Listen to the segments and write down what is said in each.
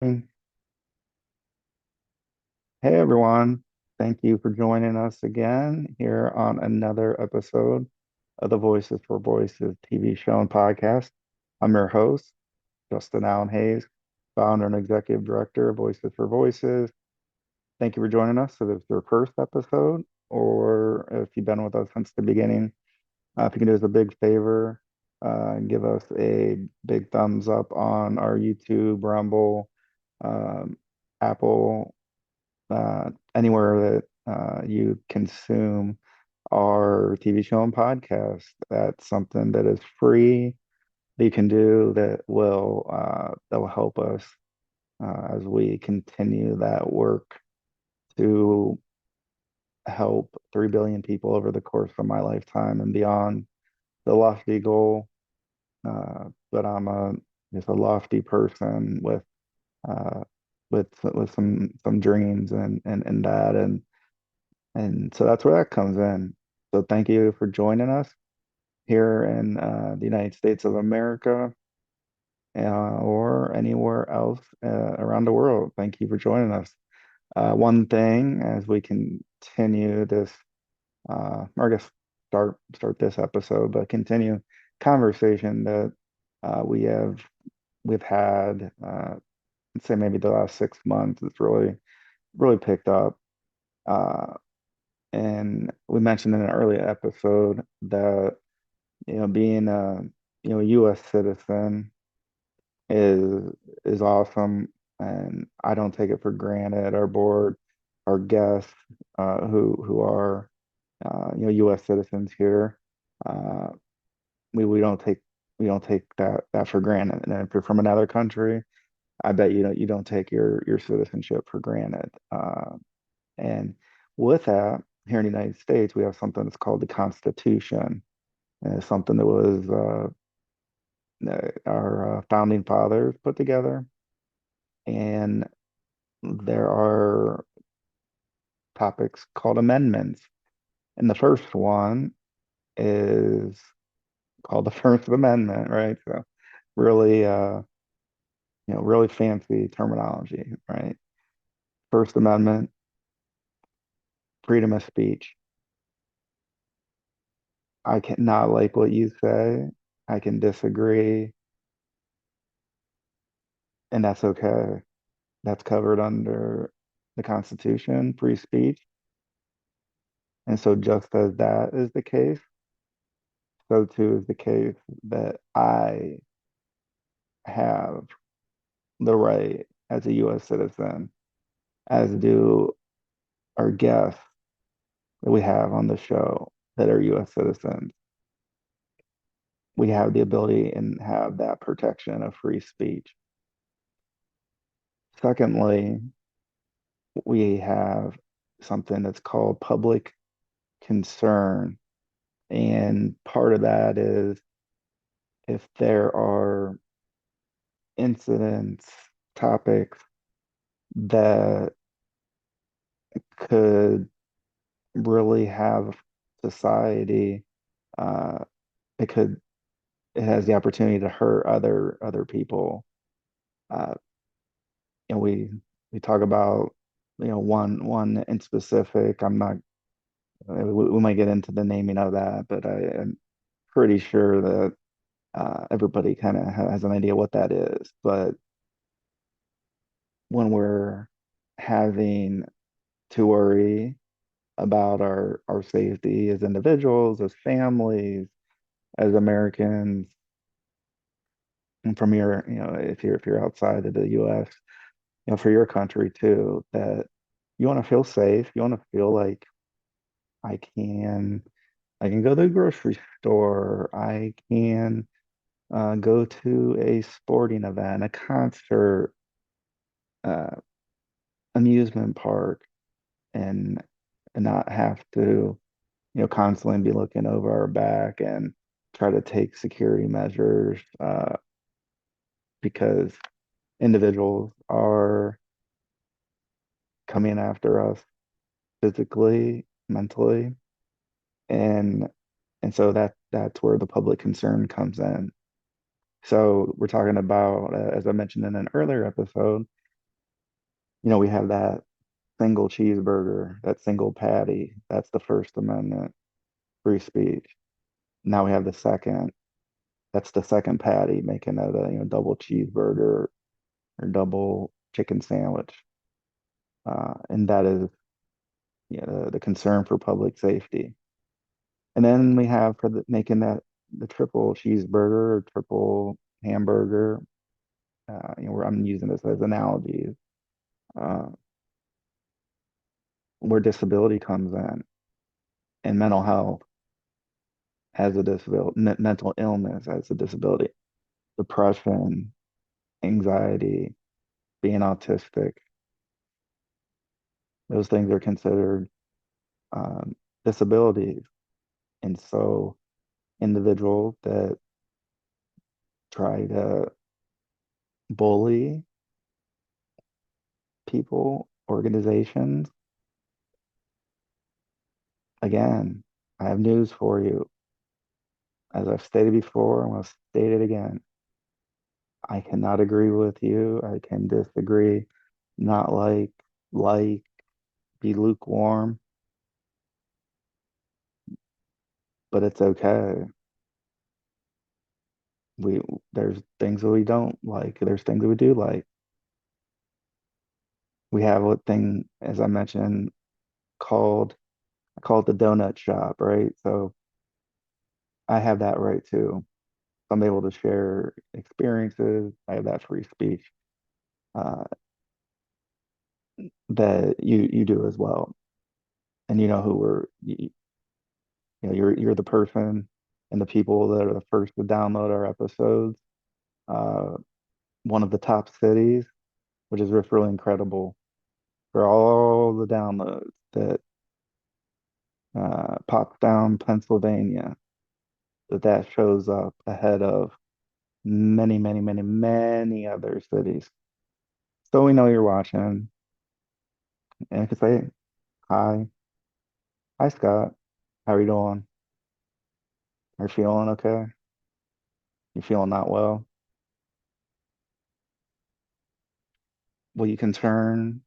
Hey everyone, thank you for joining us again here on another episode of the Voices for Voices TV show and podcast. I'm your host, Justin Allen Hayes, founder and executive director of Voices for Voices. Thank you for joining us. So, this is your first episode, or if you've been with us since the beginning, if you can do us a big favor, and give us a big thumbs up on our YouTube, Rumble, um, Apple anywhere that you consume our TV show and podcast. That's something that is free that you can do that will help us as we continue that work to help 3 billion people over the course of my lifetime and beyond. The lofty goal, but I'm a just a lofty person uh, with some dreams and that and so that's where that comes in. So thank you for joining us here in the United States of America or anywhere else around the world. Thank you for joining us. One thing as we continue this, or I guess start this episode, but continue conversation that uh, we have we've had, let's say maybe the last 6 months, it's really picked up. Uh, And we mentioned in an earlier episode that, being a, U.S. citizen is is awesome, and I don't take it for granted. Our board, our guests, who are, U.S. citizens here, uh, we don't take that for granted. And if you're from another country, I bet you don't take your citizenship for granted. And with that, here in the United States, we have something that's called the Constitution. And it's something that was our founding fathers put together. And there are topics called amendments. And the first one is called the First Amendment, right? So really, really fancy terminology, right? First Amendment, freedom of speech. I cannot like what you say. I can disagree, and that's okay. That's covered under the Constitution, free speech. And so, just as that is the case, so too is the case that I have the right as a U.S. citizen, as do our guests that we have on the show that are U.S. citizens. We have the ability and have that protection of free speech. Secondly, we have something that's called public concern. And part of that is if there are incidents, topics that could really have society, uh, it could it has the opportunity to hurt other people. Uh, and we talk about one in specific. I'm not. We might get into the naming of that, but I am pretty sure that everybody kind of has an idea what that is. But when we're having to worry about our safety as individuals, as families, as Americans, and from if you're outside of the US, for your country too, that you want to feel safe, you want to feel like I can I can go to the grocery store, I can go to a sporting event, a concert, uh, amusement park, and not have to, constantly be looking over our back and try to take security measures because individuals are coming after us physically, mentally, and so that's where the public concern comes in. So we're talking about, as I mentioned in an earlier episode, we have that single cheeseburger, that single patty. That's the First Amendment, free speech. Now we have the second. That's the second patty, making it a double cheeseburger or double chicken sandwich. And that is the concern for public safety. And then we have for making that the triple cheeseburger or triple hamburger. Where I'm using this as analogies, uh, where disability comes in and mental health as a disability, mental illness as a disability, depression, anxiety, being autistic. Those things are considered um, disabilities. And so individuals that try to bully people, organizations, again, I have news for you. As I've stated before, I'm going to state it again. I cannot agree with you. I can disagree. Not like, be lukewarm, but it's okay. We there's things that we don't like. There's things that we do like. We have what thing, as I mentioned, called I call it the donut shop, right? So I have that right too. I'm able to share experiences. I have that free speech uh, that you do as well. And you know who we're you're the person and the people that are the first to download our episodes. Uh, one of the top cities, which is just really incredible for all the downloads that Pottstown, Pennsylvania, that shows up ahead of many, many, many, many other cities. So we know you're watching, and I can say hi, hi Scott, how are you doing? Are you feeling okay? You feeling not well? Well, you can turn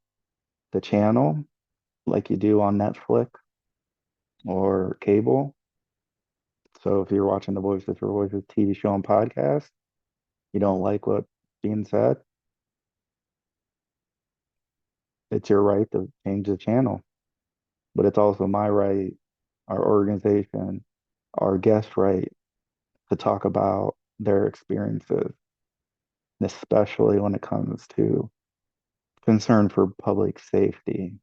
the channel like you do on Netflix or cable. So if you're watching the Voices for Voices TV show and podcast, you don't like what's being said, it's your right to change the channel. But it's also my right, our organization, our guest right to talk about their experiences, especially when it comes to concern for public safety.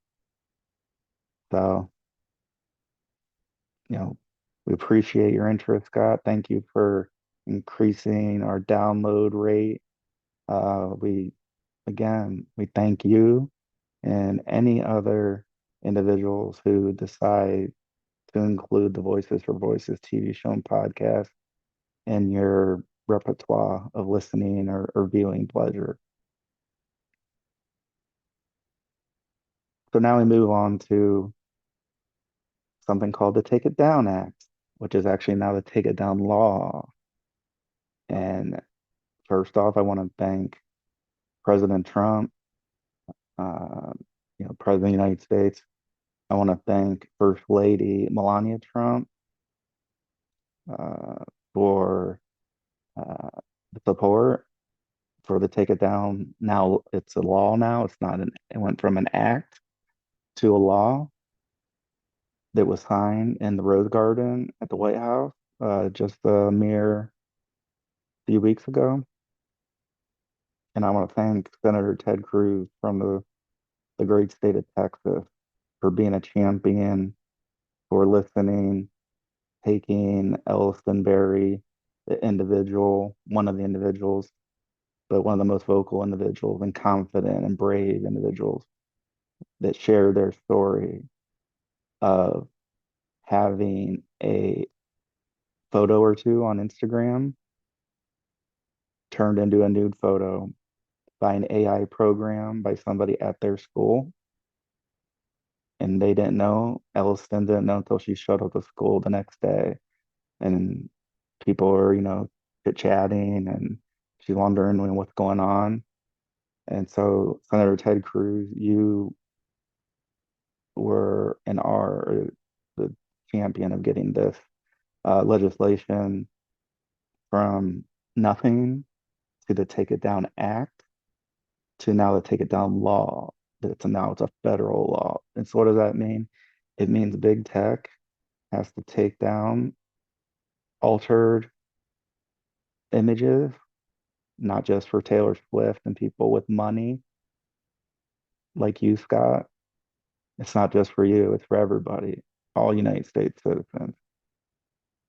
So, you know, we appreciate your interest, Scott. Thank you for increasing our download rate. We, again, we thank you and any other individuals who decide to include the Voices for Voices TV show and podcast in your repertoire of listening or viewing pleasure. So now we move on to something called the Take It Down Act, which is actually now the Take It Down law. And first off, I want to thank President Trump, uh, President of the United States. I want to thank First Lady Melania Trump uh, for uh, the support for the Take It Down. Now it's a law now. It's not it went from an act to a law that was signed in the Rose Garden at the White House just a mere few weeks ago. And I want to thank Senator Ted Cruz from the great state of Texas for being a champion, for listening, taking Ellison Berry, the individual, one of the individuals, but one of the most vocal individuals and confident and brave individuals that share their story of having a photo or two on Instagram turned into a nude photo by an AI program by somebody at their school. And they didn't know, Elliston didn't know until she showed up to school the next day. And people were, chit-chatting and she's wondering what's going on. And so, Senator Ted Cruz, you were and are the champion of getting this legislation from nothing to the Take It Down Act to now the Take It Down law. To now it's a federal law. And so what does that mean? It means big tech has to take down altered images, not just for Taylor Swift and people with money like you, Scott. It's not just for you, it's for everybody, all United States citizens.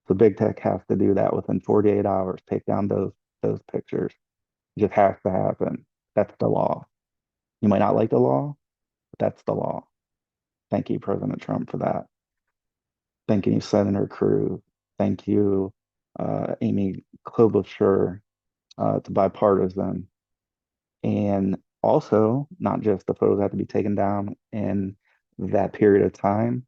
So big tech has to do that within 48 hours, take down those pictures. It just has to happen. That's the law. You might not like the law, but that's the law. Thank you, President Trump, for that. Thank you, Senator Cruz. Thank you, Amy Klobuchar. It's bipartisan. And also, not just the photos have to be taken down in that period of time,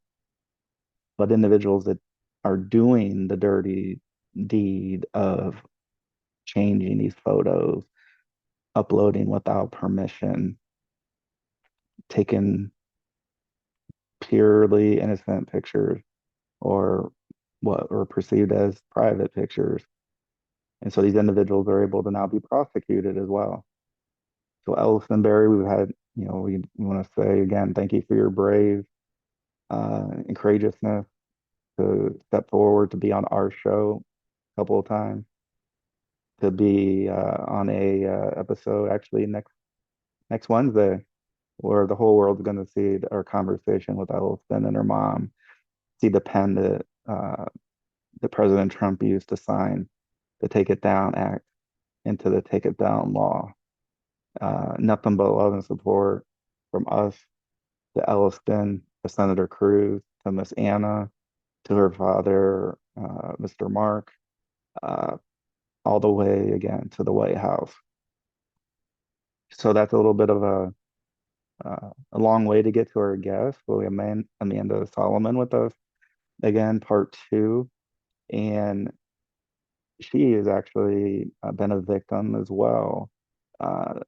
but individuals that are doing the dirty deed of changing these photos, uploading without permission, taking purely innocent pictures or what were perceived as private pictures. And so these individuals are able to now be prosecuted as well. So Ellison Berry, we've had, we want to say again, thank you for your brave and courageousness to step forward to be on our show a couple of times, to be on a episode actually next Wednesday, where the whole world's going to see our conversation with Ellison and her mom, see the pen that President Trump used to sign the Take It Down Act into the Take It Down law. Nothing but love and support from us to Elliston, to Senator Cruz, to Miss Anna, to her father, Mr. Mark, uh, all the way again to the White House. So that's a little bit of a long way to get to our guest. We have Amanda Solomon with us again, part two, and she has actually been a victim as well uh,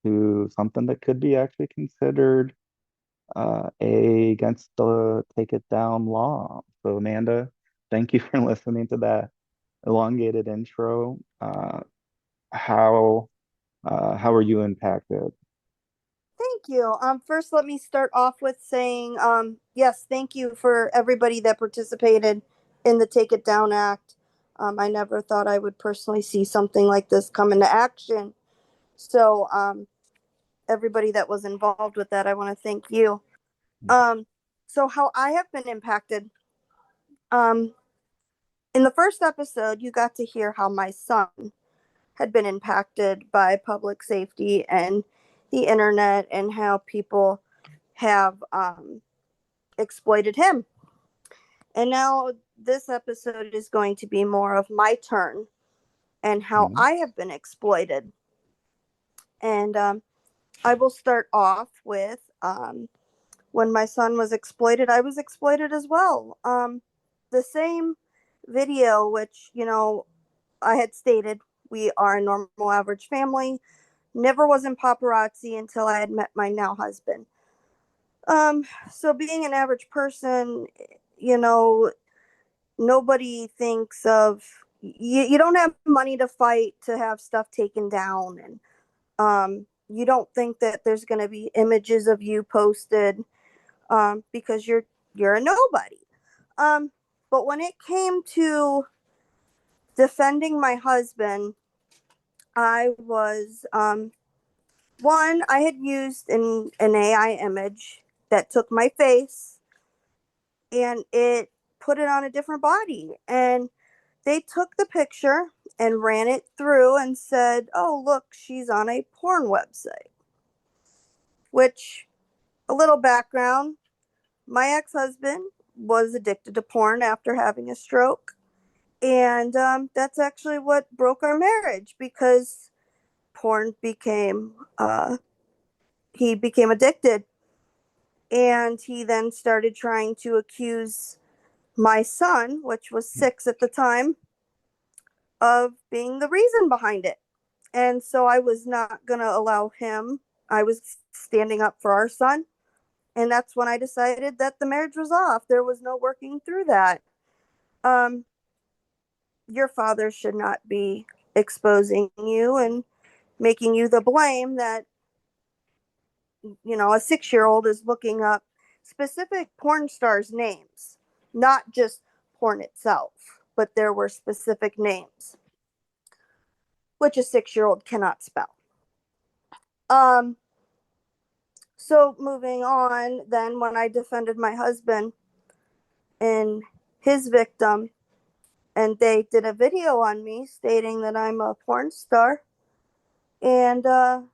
to something that could be actually considered against the Take It Down law. So, Amanda, thank you for listening to that elongated intro. How how are you impacted? Thank you. First, let me start off with saying, yes, thank you for everybody that participated in the Take It Down Act. I never thought I would personally see something like this come into action. So, everybody that was involved with that, I want to thank you. Um, so, how I have been impacted. Um, in the first episode, you got to hear how my son had been impacted by public safety and the internet and how people have exploited him. And now this episode is going to be more of my turn and how Mhm. I have been exploited. And I will start off with when my son was exploited, I was exploited as well. The same video, which, I had stated, we are a normal average family, never was in paparazzi until I had met my now husband. So being an average person, you know, nobody thinks of you don't have money to fight to have stuff taken down, and you don't think that there's going to be images of you posted because you're a nobody. um, but when it came to defending my husband, I was one, I had used an AI image that took my face and it put it on a different body, and they took the picture and ran it through and said, oh, look, she's on a porn website. Which, a little background, my ex husband was addicted to porn after having a stroke. And that's actually what broke our marriage because porn became, he became addicted. And he then started trying to accuse my son, which was 6 at the time, of being the reason behind it. And so I was not going to allow him I was standing up for our son. And that's when I decided that the marriage was off. There was no working through that. Um, your father should not be exposing you and making you the blame that, a 6-year old is looking up specific porn stars' names, not just porn itself, but there were specific names, which a 6-year old cannot spell. Um, so moving on, then when I defended my husband and his victim, and they did a video on me stating that I'm a porn star. And the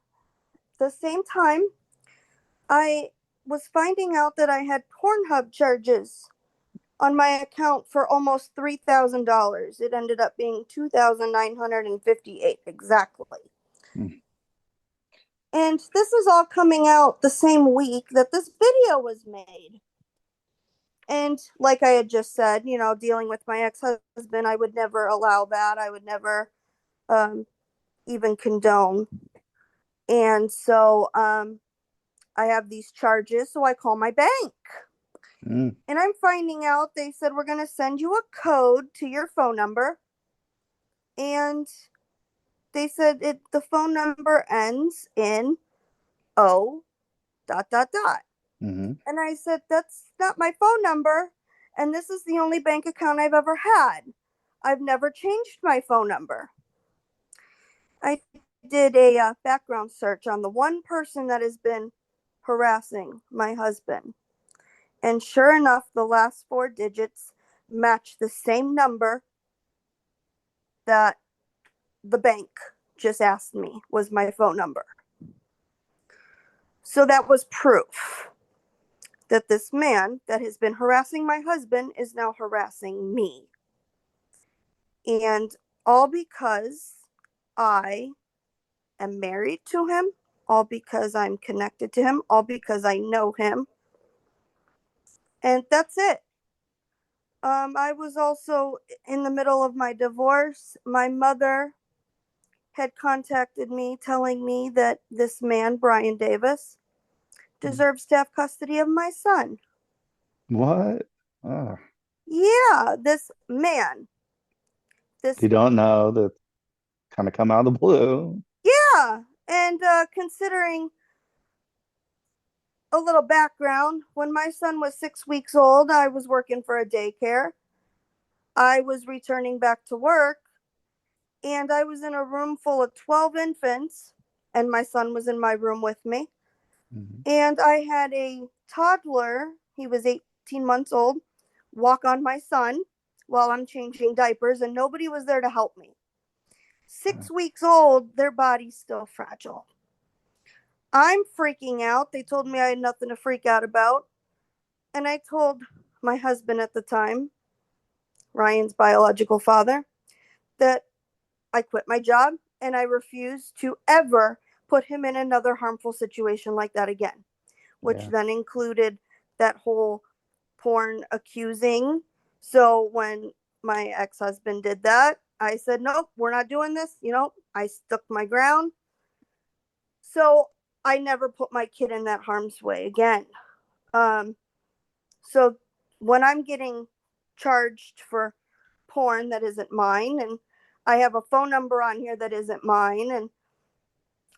same time, I was finding out that I had Pornhub charges on my account for almost $3,000. It ended up being 2,958 exactly. Mm. And this is all coming out the same week that this video was made. And like I had just said, dealing with my ex-husband, I would never allow that. I would never even condone. And so I have these charges. So I call my bank. Mm. And I'm finding out they said, we're going to send you a code to your phone number. And they said the phone number ends in O dot dot dot. Mm-hmm. And I said, that's not my phone number. And this is the only bank account I've ever had. I've never changed my phone number. I did a background search on the one person that has been harassing my husband. And sure enough, the last 4 digits match the same number that the bank just asked me was my phone number. So that was proof that this man that has been harassing my husband is now harassing me. And all because I am married to him, all because I'm connected to him, all because I know him. And that's it. I was also in the middle of my divorce. My mother had contacted me telling me that this man, Brian Davis, deserves to have custody of my son. What? Oh, Yeah, this man. This, you don't know that kind of come out of the blue. yeah. And considering a little background, when my son was 6 weeks old, I was working for a daycare. I was returning back to work, and I was in a room full of 12 infants, and my son was in my room with me. Mm-hmm. And I had a toddler, he was 18 months old, walk on my son while I'm changing diapers, and nobody was there to help me. 6 weeks old, their body's still fragile. I'm freaking out. They told me I had nothing to freak out about. And I told my husband at the time, Ryan's biological father, that I quit my job and I refuse to ever put him in another harmful situation like that again, which Yeah. then included that whole porn accusing. So when my ex-husband did that, I said, nope, we're not doing this. I stuck my ground. So I never put my kid in that harm's way again. So when I'm getting charged for porn that isn't mine, and I have a phone number on here that isn't mine, and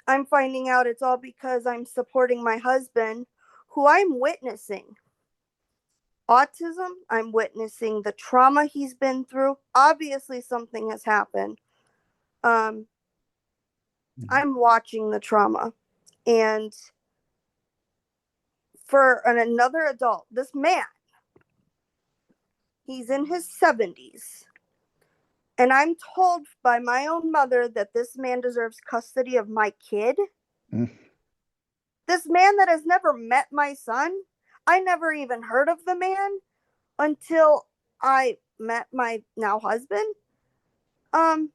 I'm finding out it's all because I'm supporting my husband, who I'm witnessing autism. I'm witnessing the trauma he's been through. Obviously, something has happened. Um, Mm-hmm. I'm watching the trauma. And for another adult, this man, he's in his 70s. And I'm told by my own mother that this man deserves custody of my kid. Mm. This man that has never met my son. I never even heard of the man until I met my now husband. Um,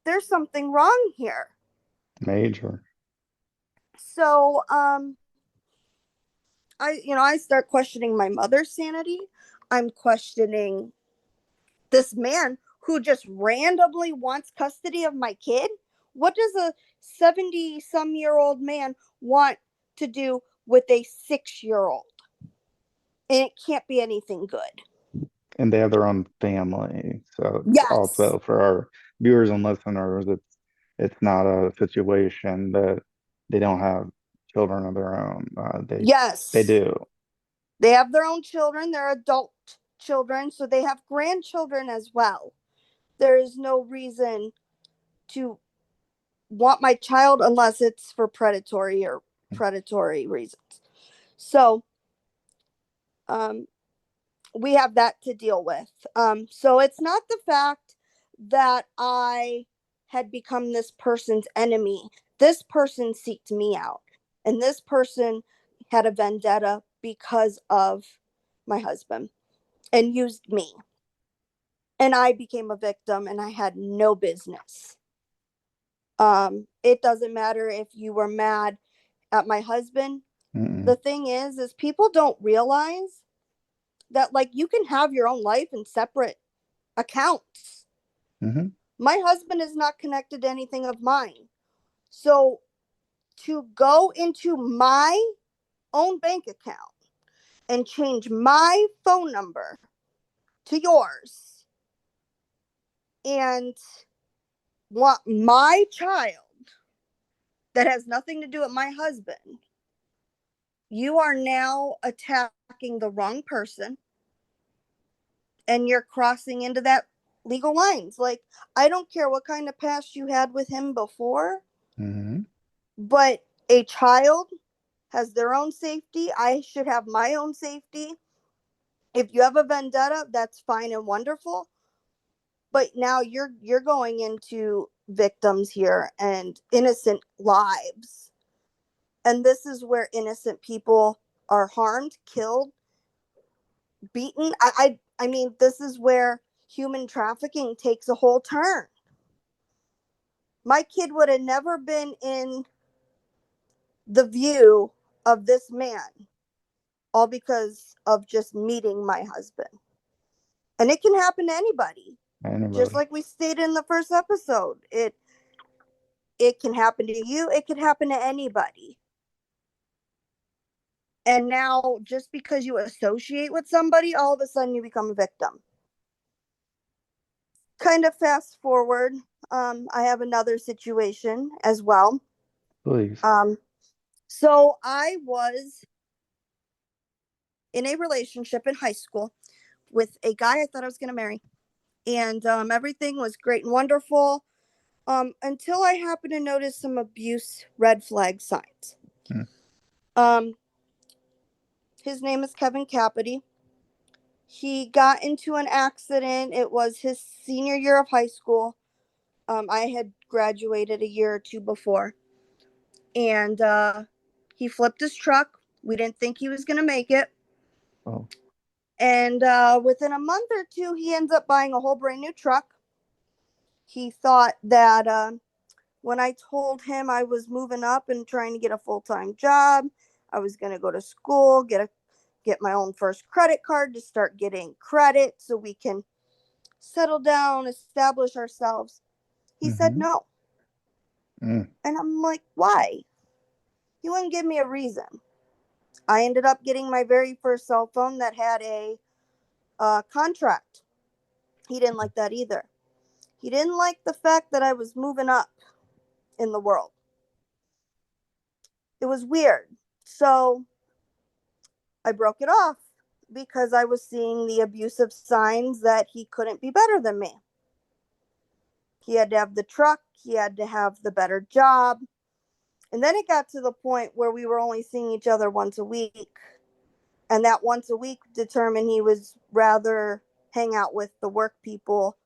there's something wrong here. Major. So, I start questioning my mother's sanity. I'm questioning this man who just randomly wants custody of my kid. What does a 70-some-year-old man want to do with a 6-year-old? And it can't be anything good. And they have their own family. So Yes. also for our viewers and listeners, it's not a situation that they don't have children of their own. They Yes. do. They have their own children. They're adult children, so they have grandchildren as well. There is no reason to want my child unless it's for predatory reasons. So, um, we have that to deal with. So it's not the fact that I had become this person's enemy. This person seeked me out, and this person had a vendetta because of my husband and used me. And I became a victim, and I had no business. It doesn't matter if you were mad at my husband. Mm-mm. The thing is people don't realize that, like, you can have your own life in separate accounts. Mm-hmm. My husband is not connected to anything of mine. So to go into my own bank account and change my phone number to yours and want my child that has nothing to do with my husband, you are now attacking the wrong person, and you're crossing into that legal lines. Like, I don't care what kind of past you had with him before, Mm-hmm. but a child has their own safety. I should have my own safety. If you have a vendetta, that's fine and wonderful. But now you're going into victims here and innocent lives. And this is where innocent people are harmed, killed, beaten. I mean, this is where human trafficking takes a whole turn. My kid would have never been in the view of this man, all because of just meeting my husband. And it can happen to anybody. Just Anybody. like we stated in the first episode, it can happen to you, it could happen to anybody. And now, just because you associate with somebody, all of a sudden you become a victim. Kind of fast forward, I have another situation as well. Please. Um, so I was in a relationship in high school with a guy I thought I was going to marry, and everything was great and wonderful. Until I happened to notice some abuse red flag signs. Mm. Um, his name is Kevin Cappity. He got into an accident. It was his senior year of high school. I had graduated a year or two before. And he flipped his truck. We didn't think he was going to make it. Oh. And within a month or two, he ends up buying a whole brand new truck. He thought that when I told him I was moving up and trying to get a full-time job, I was going to go to school, get my own first credit card to start getting credit so we can settle down, establish ourselves. He said Mm-hmm. no. Mm. And I'm like, why? He wouldn't give me a reason. I ended up getting my very first cell phone that had a contract. He didn't like that either. He didn't like the fact that I was moving up in the world. It was weird. So I broke it off because I was seeing the abusive signs that he couldn't be better than me. He had to have the truck, he had to have the better job. And then it got to the point where we were only seeing each other once a week. And that once a week determined he was rather hang out with the work people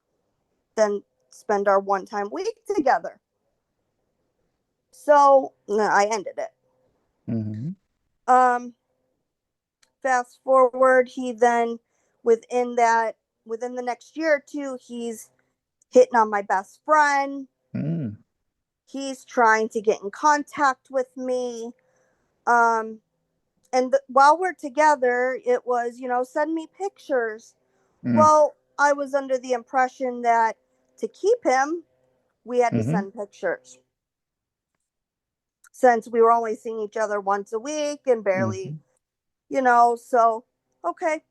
than spend our one time week together. So no, I ended it. Mm-hmm. Um, Fast forward, he then within that within the next year or two, he's hitting on my best friend. Mm. He's trying to get in contact with me. Um, and while we're together, it was, send me pictures. Mm. Well, I was under the impression that to keep him, we had to Mm-hmm. send pictures. since we were only seeing each other once a week and barely, Hmm. so okay.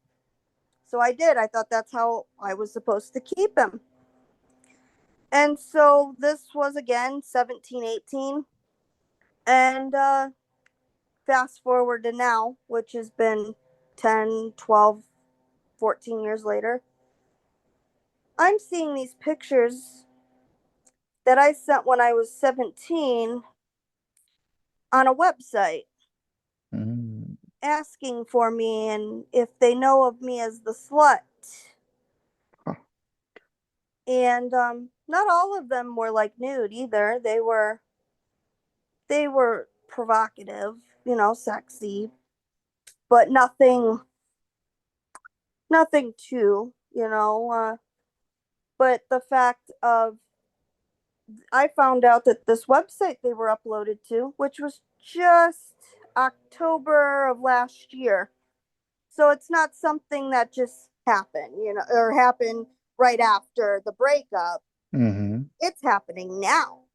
So I did. I thought that's how I was supposed to keep him. And so this was again 17, 18. And fast forward to now, which has been 10, 12, 14 years later. I'm seeing these pictures that I sent when I was 17 on a website Mm. asking for me and if they know of me as the slut. Huh. And not all of them were like nude either. They were provocative, sexy, but nothing too, but the fact of I found out that this website they were uploaded to, which was just October of last year. So it's not something that just happened, or happened right after the breakup. Hmm. It's happening now,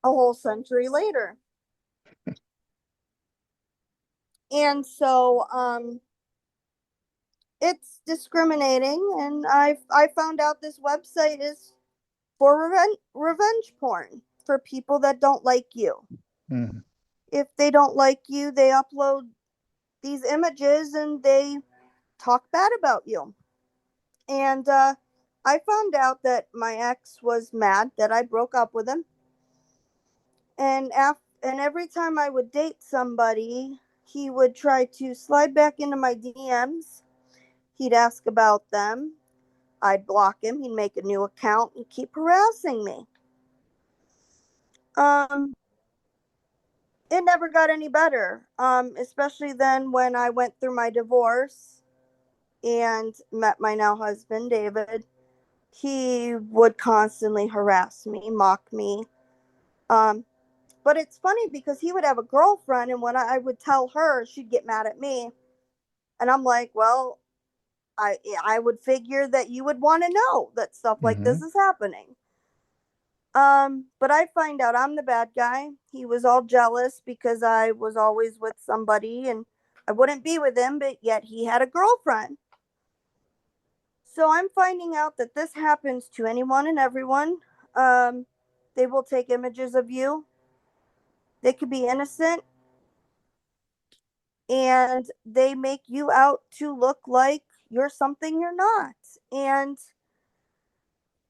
a whole century later. And so it's discriminating, and I found out this website is for revenge porn for people that don't like you. Mm. If they don't like you, they upload these images and they talk bad about you. And I found out that my ex was mad that I broke up with him. And every time I would date somebody, he would try to slide back into my DMs. He'd ask about them. I'd block him. He'd make a new account and keep harassing me. Um, it never got any better. Especially then when I went through my divorce and met my now husband, David. He would constantly harass me, mock me. Um, but it's funny because he would have a girlfriend, and when I would tell her, she'd get mad at me. And I'm like, well, I would figure that you would want to know that stuff like this Hmm. is happening. But I find out I'm the bad guy. He was all jealous because I was always with somebody and I wouldn't be with him, but yet he had a girlfriend. So I'm finding out that this happens to anyone and everyone. Um, they will take images of you. They could be innocent and they make you out to look like you're something you're not. And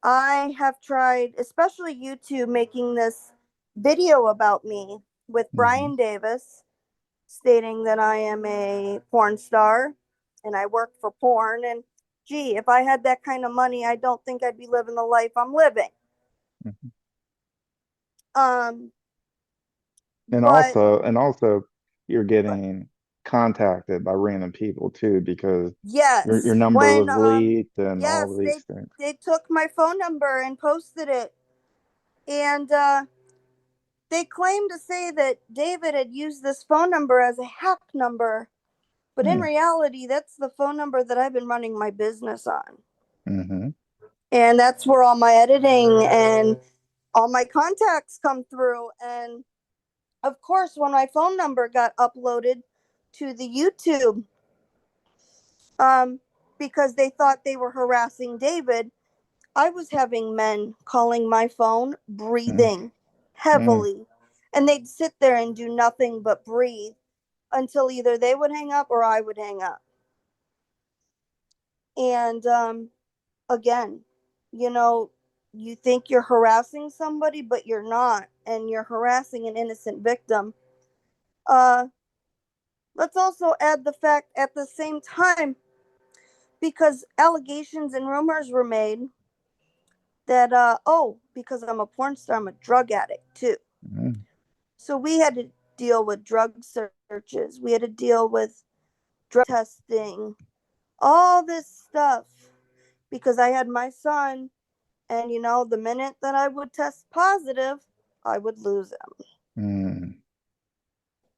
I have tried, especially YouTube, making this video about me with Hmm. Brian Davis, stating that I am a porn star and I work for porn. And gee, if I had that kind of money, I don't think I'd be living the life I'm living. Hmm. Um, And but also you're but getting contacted by random people too because your yes, number when was leaked and all yes, of these things. they took my phone number and posted it, and they claimed to say that David had used this phone number as a hack number, but in Mm. reality, that's the phone number that I've been running my business on, Hmm. and that's where all my editing and all my contacts come through. And of course, when my phone number got uploaded to the YouTube, um, because they thought they were harassing David, I was having men calling my phone, Mm. breathing Mm. heavily. And they'd sit there and do nothing but breathe until either they would hang up or I would hang up. And again, you know, you think you're harassing somebody, but you're not. And you're harassing an innocent victim. Uh, let's also add the fact at the same time, because allegations and rumors were made that because I'm a porn star, I'm a drug addict too. Mm. So we had to deal with drug searches, we had to deal with drug testing, all this stuff, because I had my son, and the minute that I would test positive, I would lose him. Mm.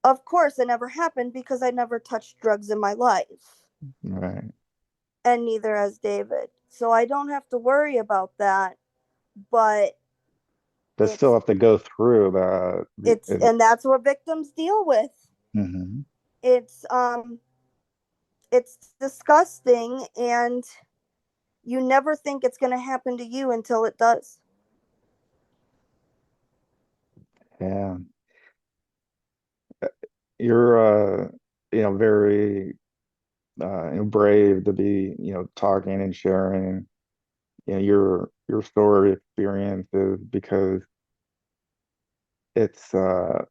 Of course it never happened because I never touched drugs in my life, Right. and neither has David, so I don't have to worry about that. But to still It's have to go through that. and that's what victims deal with. Mhm. It's it's disgusting, and you never think it's going to happen to you until it does. Yeah, you're very brave to be talking and sharing your story experiences because it's I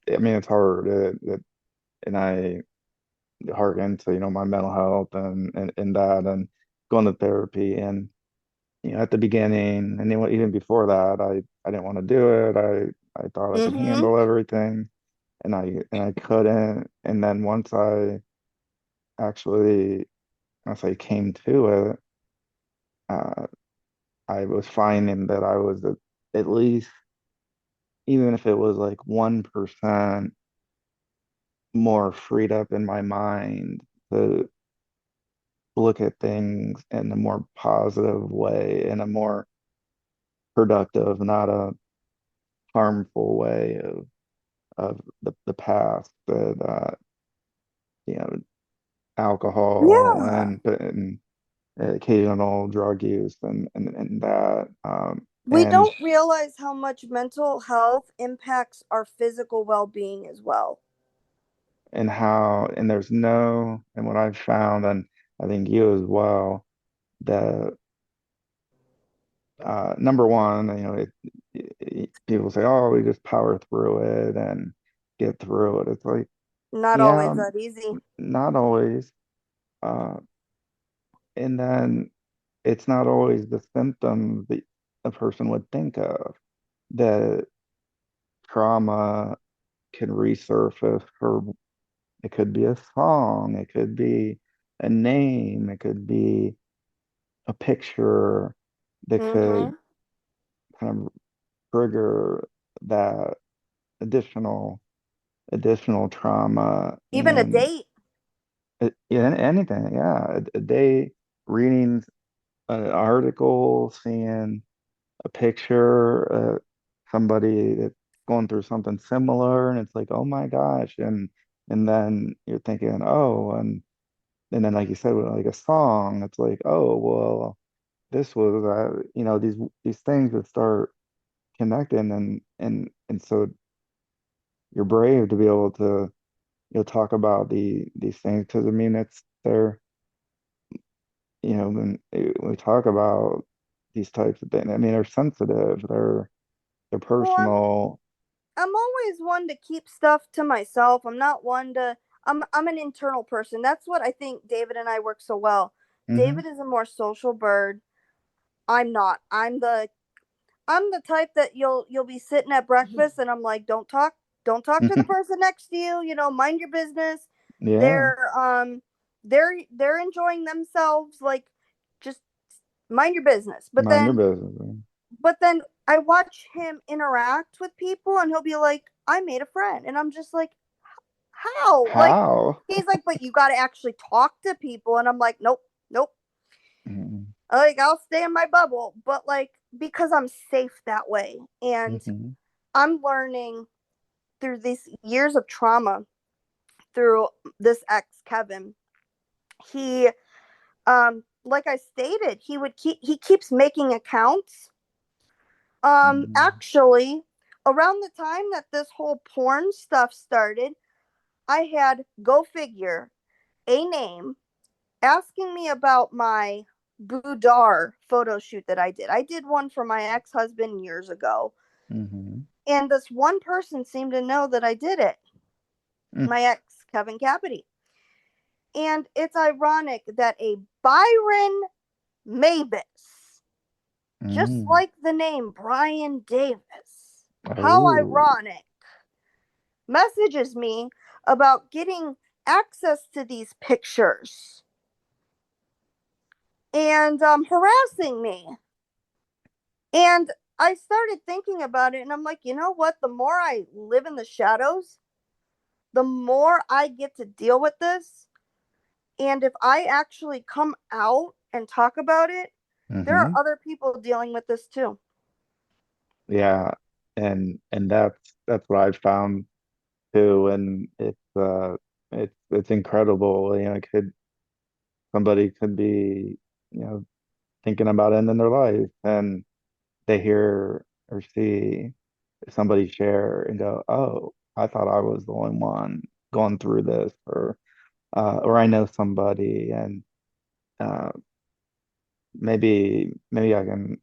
mean it's hard and I hearken to my mental health and that and going to therapy and at the beginning and then even before that I didn't want to do it. I thought I could Mm-hmm. handle everything and I couldn't. And then actually once I came to it, uh, I was finding that I was at least, even if it was like 1% more freed up in my mind to look at things in a more positive way, in a more productive, not a harmful way of the past that you know alcohol Yeah. and occasional drug use and that We and don't realize how much mental health impacts our physical well being as well. how and there's no and what I've found and I think you as well that number one people say oh we just power through it and get through it. It's like Not always yeah, that easy. not always. uh and then it's not always the symptoms that a person would think of that trauma can resurface for. It could be a song, it could be a name, it could be a picture that could Mm-hmm. kind of trigger that additional trauma Even a and date. yeah, anything, yeah. A day reading an article, seeing a picture, somebody that's going through something similar, and it's like, oh my gosh, and then you're thinking, oh, and then, like you said, with like a song, it's like, oh, well, this was, these things that start connecting, and so you're brave to be able to, talk about these things because I mean, it's they're, when we talk about these types of things, I mean, they're sensitive, they're Well, personal. I'm always one to keep stuff to myself. I'm not one to I'm an internal person. That's what I think David and I work so well. Hmm. David is a more social bird. I'm not. I'm the type that you'll be sitting at breakfast and I'm like, don't talk to the person next to you, mind your business. Yeah, They're enjoying themselves, like just mind your business. mind your business. But then I watch him interact with people and he'll be like, I made a friend. And I'm just like, how? Like How? he's like, but you gotta actually talk to people. And I'm like, nope, nope. Hmm. Like I'll stay in my bubble. But like because I'm safe that way. And Hmm. I'm learning through these years of trauma through this ex Kevin. He like I stated, he keeps making accounts. Hmm. Actually, around the time that this whole porn stuff started, I had, go figure, a name asking me about my boudoir photo shoot that I did. I did one for my ex-husband years ago. Hmm. And this one person seemed to know that I did it. My ex, Kevin Cappity. And it's ironic that a Byron Mavis, just Mm. like the name Brian Davis, how Oh. ironic, messages me about getting access to these pictures and harassing me. And I started thinking about it and I'm like, you know what? The more I live in the shadows, the more I get to deal with this. And if I actually come out and talk about it, There are Hmm. other people dealing with this too. Yeah. And that's what I've found too. And it's incredible. You know, somebody could be, you know, thinking about ending their life and they hear or see somebody share and go, "Oh, I thought I was the only one going through this," or I know somebody, and uh, maybe I can,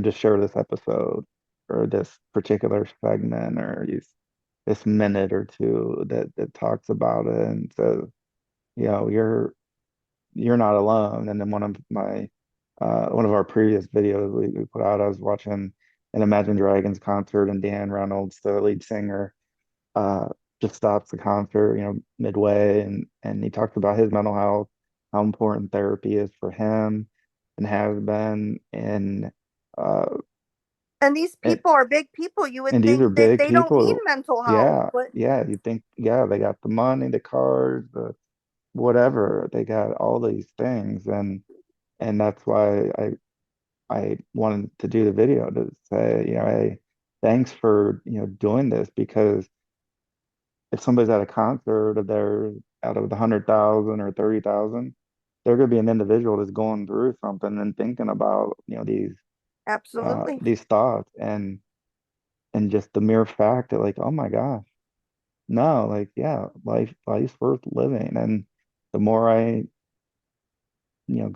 just share this episode or this particular segment or this minute or two that talks about it and says, you're not alone. And then one of our previous videos we put out, I was watching an Imagine Dragons concert, and Dan Reynolds, the lead singer, uh, just stops the concert, midway, and he talks about his mental health, how important therapy is for him, and has been, uh, And these and people are big people. You would and these think are that big they don't need people. mental health, Yeah, but yeah. You think, yeah, they got the money, the cars, the whatever, they got all these things, and that's why I wanted to do the video to say, hey, thanks for, doing this, because if somebody's at a concert of theirs, out of the 100,000 or 30,000, they're going to be an individual that's going through something and thinking about, absolutely. these thoughts, and just the mere fact that, like, oh my gosh, no, like, yeah, life's worth living. And the more you know,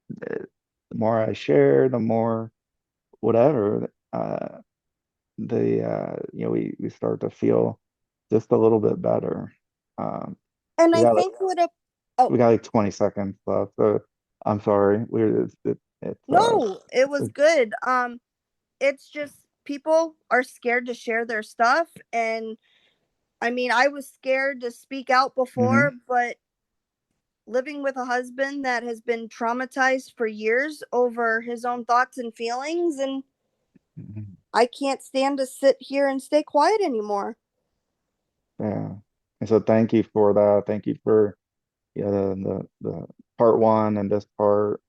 the more I share, the more whatever, we start to feel just a little bit better. Um, And we I got think what a oh we got like 20 seconds left, so I'm sorry. no, it was good. It's just people are scared to share their stuff, and I mean, I was scared to speak out hmm before, but living with a husband that has been traumatized for years over his own thoughts and feelings, and I can't stand to sit here and stay quiet anymore. yeah. And so thank you for that. Thank you for, the part one and this part.